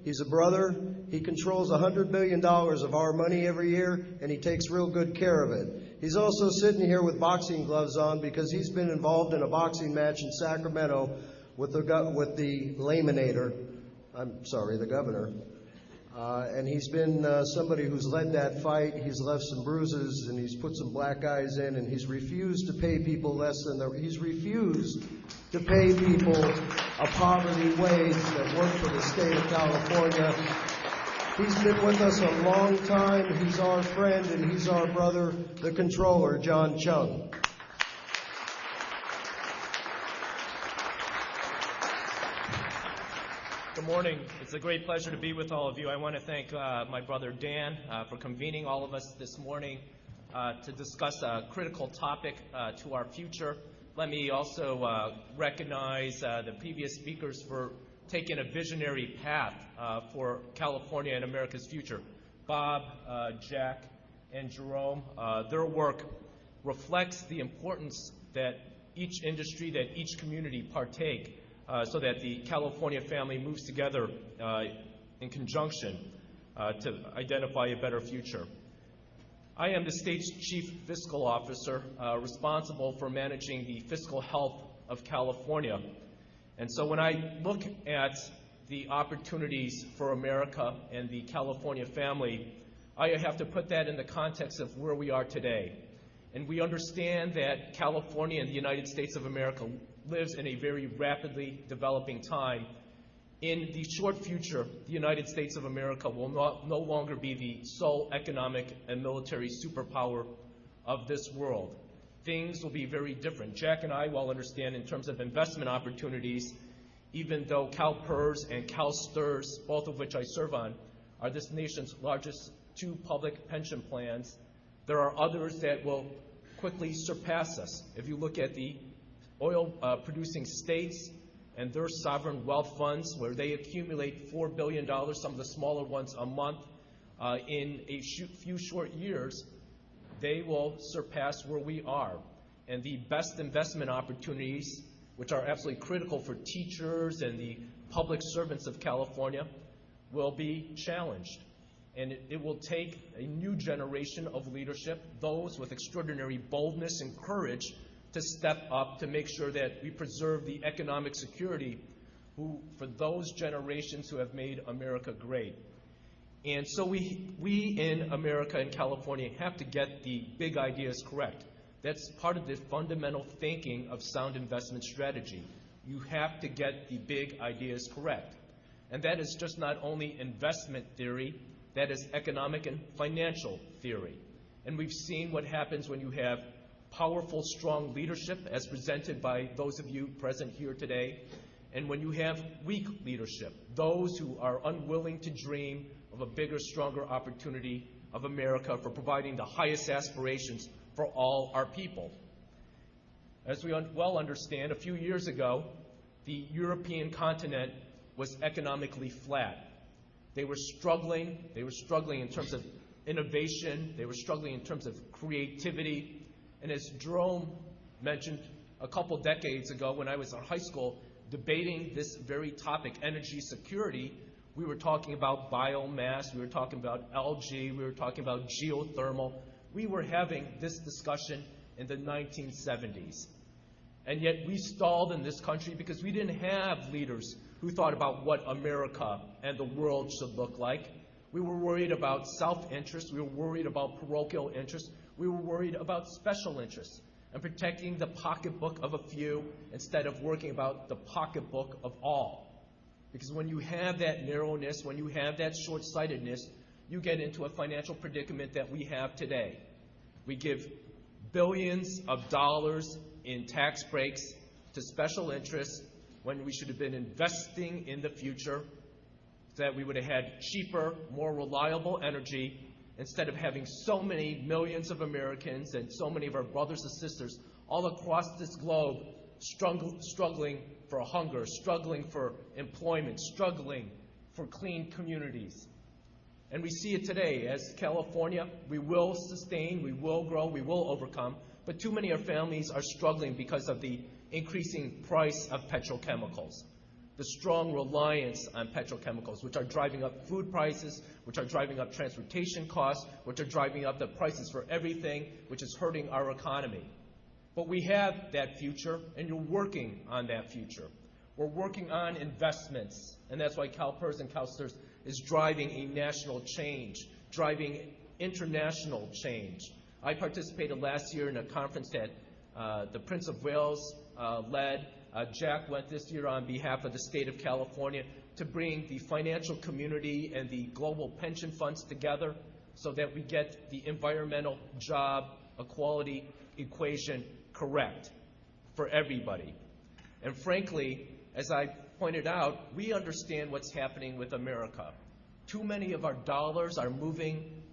He's a brother. He controls $100 million of our money every year, and he takes real good care of it. He's also sitting here with boxing gloves on because he's been involved in a boxing match in Sacramento with the Laminator. I'm sorry, the governor. And he's been somebody who's led that fight. He's left some bruises, and he's put some black eyes in, and he's refused to pay people less than he's refused to pay people a poverty wage that work for the state of California. He's been with us a long time. He's our friend, and he's our brother, the controller, John Chiang. Good morning. It's a great pleasure to be with all of you. I want to thank my brother Dan for convening all of us this morning to discuss a critical topic to our future. Let me also recognize the previous speakers for taking a visionary path for California and America's future. Bob, Jack, and Jerome, their work reflects the importance that each industry, that each community partake so that the California family moves together in conjunction to identify a better future. I am the state's chief fiscal officer responsible for managing the fiscal health of California. And so when I look at the opportunities for America and the California family, I have to put that in the context of where we are today. And we understand that California and the United States of America lives in a very rapidly developing time. In the short future, the United States of America will no longer be the sole economic and military superpower of this world. Things will be very different. Jack and I well understand in terms of investment opportunities, even though CalPERS and CalSTRS, both of which I serve on, are this nation's largest two public pension plans, there are others that will quickly surpass us. If you look at the oil-producing states and their sovereign wealth funds, where they accumulate $4 billion, some of the smaller ones a month, in a few short years, they will surpass where we are. And the best investment opportunities, which are absolutely critical for teachers and the public servants of California, will be challenged. And it will take a new generation of leadership, those with extraordinary boldness and courage, to step up to make sure that we preserve the economic security for those generations who have made America great. And so we in America and California have to get the big ideas correct. That's part of the fundamental thinking of sound investment strategy. You have to get the big ideas correct. And that is just not only investment theory, that is economic and financial theory. And we've seen what happens when you have powerful, strong leadership, as presented by those of you present here today, and when you have weak leadership, those who are unwilling to dream of a bigger, stronger opportunity of America for providing the highest aspirations for all our people. As we well understand, a few years ago, the European continent was economically flat. They were struggling in terms of innovation, they were struggling in terms of creativity. And as Jerome mentioned a couple decades ago when I was in high school debating this very topic, energy security, we were talking about biomass, we were talking about algae, we were talking about geothermal. We were having this discussion in the 1970s. And yet we stalled in this country because we didn't have leaders who thought about what America and the world should look like. We were worried about self-interest. We were worried about parochial interest. We were worried about special interests and protecting the pocketbook of a few instead of working about the pocketbook of all. Because when you have that narrowness, when you have that short-sightedness, you get into a financial predicament that we have today. We give billions of dollars in tax breaks to special interests when we should have been investing in the future so that we would have had cheaper, more reliable energy instead of having so many millions of Americans and so many of our brothers and sisters all across this globe struggling for hunger, struggling for employment, struggling for clean communities. And we see it today. As California, we will sustain, we will grow, we will overcome, but too many of our families are struggling because of the increasing price of petrochemicals. the strong reliance on petrochemicals, which are driving up food prices, which are driving up transportation costs, which are driving up the prices for everything, which is hurting our economy. But we have that future, and you're working on that future. We're working on investments, and that's why CalPERS and CalSTRS is driving a national change, driving international change. I participated last year in a conference that the Prince of Wales led. Jack went this year on behalf of the state of California to bring the financial community and the global pension funds together so that we get the environmental job equality equation correct for everybody. And frankly, as I pointed out, we understand what's happening with America. Too many of our dollars are moving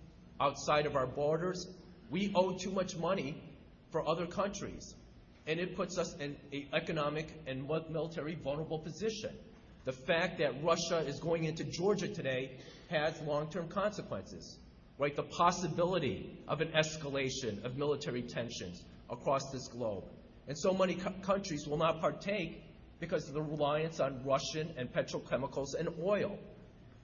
outside of our borders. We owe too much money for other countries, and it puts us in an economic and military vulnerable position. The fact that Russia is going into Georgia today has long-term consequences, right? The possibility of an escalation of military tensions across this globe. And so many countries will not partake because of the reliance on Russian and petrochemicals and oil.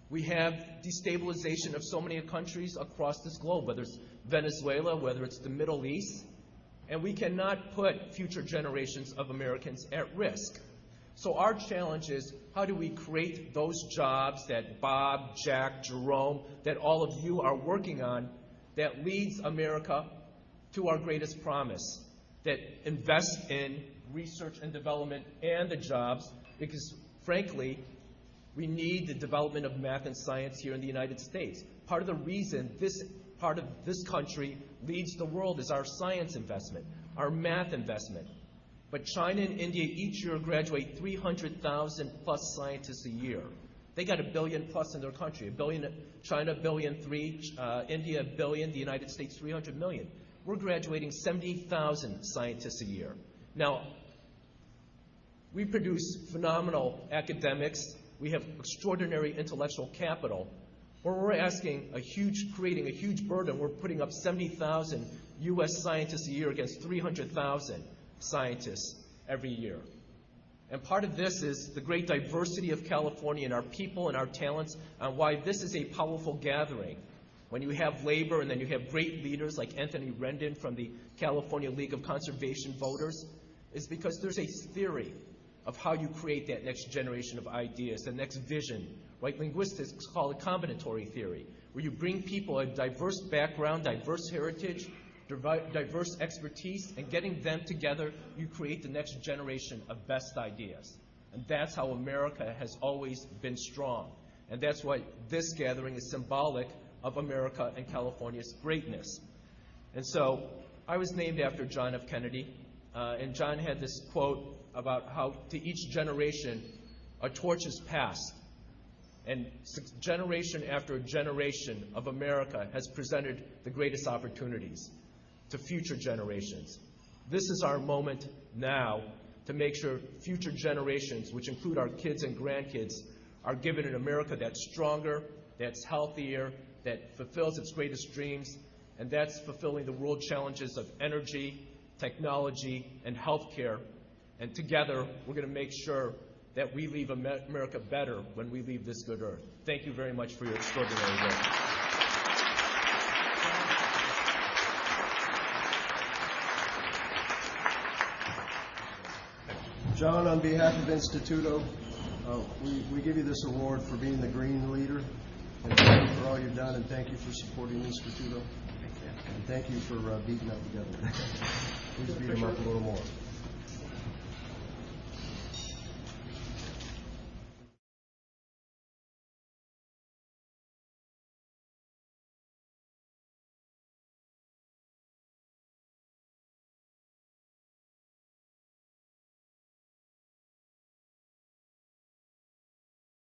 We have destabilization of so many countries across this globe, whether it's Venezuela, whether it's the Middle East, and we cannot put future generations of Americans at risk. So our challenge is, how do we create those jobs that Bob, Jack, Jerome, that all of you are working on, that leads America to our greatest promise, that invests in research and development and the jobs, because frankly, we need the development of math and science here in the United States. Part of the reason this part of this country leads the world is our science investment, our math investment. But China and India each year graduate 300,000 plus scientists a year. They got 1 billion plus in their country. 1 billion, China 1.3 billion, India 1 billion, the United States 300 million. We're graduating 70,000 scientists a year. Now, we produce phenomenal academics. We have extraordinary intellectual capital. But we're creating a huge burden. We're putting up 70,000 U.S. scientists a year against 300,000 scientists every year. And part of this is the great diversity of California and our people and our talents, and why this is a powerful gathering. When you have labor and then you have great leaders like Anthony Rendon from the California League of Conservation Voters, is because there's a theory of how you create that next generation of ideas, the next vision, right? Linguistics call it combinatory theory, where you bring people a diverse background, diverse heritage, diverse expertise, and getting them together, you create the next generation of best ideas. And that's how America has always been strong. And that's why this gathering is symbolic of America and California's greatness. And so I was named after John F. Kennedy, and John had this quote about how to each generation a torch is passed. And generation after generation of America has presented the greatest opportunities to future generations. This is our moment now to make sure future generations, which include our kids and grandkids, are given an America that's stronger, that's healthier, that fulfills its greatest dreams, and that's fulfilling the world challenges of energy, technology, and healthcare. And together, we're going to make sure that we leave America better when we leave this good earth. Thank you very much for your extraordinary work. John, on behalf of Instituto, we give you this award for being the green leader. And thank you for all you've done, and thank you for supporting Instituto. And thank you for beating up the government. Please beat him up a little more.